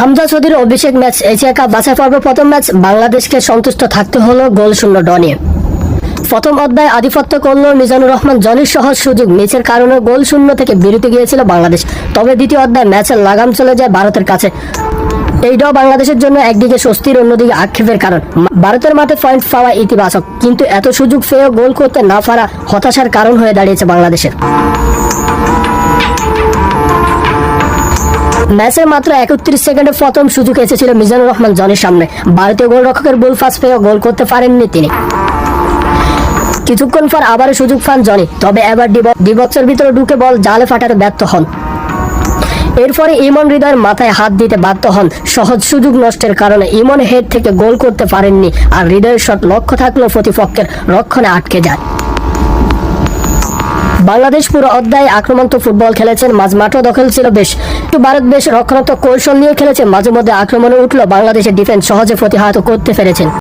হামজা চৌধুরীর অভিষেক match Asia cup বাছাই পর্ব প্রথম ম্যাচ বাংলাদেশকে সন্তুষ্ট থাকতে হলো গোল শূন্য ড্র নিয়ে। প্রথম অধ্যায়ে আধিপত্য করল মিজানুর রহমান জনির সহজ সুযোগ মিসের কারণে গোল শূন্য থেকে বিরতি গিয়েছিল বাংলাদেশ। তবে দ্বিতীয় অধ্যায়ে ম্যাচের লাগাম চলে যায় ভারতের কাছে। এই ড্র বাংলাদেশের জন্য একদিকে স্বস্তির অন্যদিকে আক্ষেপের কারণ। ভারতের মাঠে পয়েন্ট পাওয়া ইতিবাচক, কিন্তু এত সুযোগ পেয়েও গোল করতে না পারা হতাশার কারণ হয়ে দাঁড়িয়েছে বাংলাদেশের। ম্যাচের মাত্র 31 সেকেন্ডে প্রথম সুযোগ এসেছিল মিজানুর রহমান জনির সামনে। ভারতীয় গোলরক্ষকের বল পাস পেয়েও গোল করতে পারেননি তিনি। কিছুক্ষণ পর আবারও সুযোগ পান জনি, তবে এবার ডিবক্সের ভিতরে ঢুকে বল জালে ফাটাতে ব্যর্থ হন। এরপরে ইমন হৃদয়ের মাথায় হাত দিতে বাধ্য হন। সহজ সুযোগ নষ্টের কারণে ইমন হেড থেকে গোল করতে পারেননি, আর হৃদয়ের শট লক্ষ্য থাকলেও প্রতিপক্ষের রক্ষণে আটকে যায়। বাংলাদেশ পুরো অধ্যায়ে আক্রমণাত্মক ফুটবল খেলেছেন, মাঝমাঠও দখল ছিল বেশ। ভারত বেশ রক্ষণাত্মক কৌশল নিয়ে খেলেছে, মাঝে মধ্যে আক্রমণে উঠলো বাংলাদেশের ডিফেন্স সহজে প্রতিহত করতে পেরেছেন।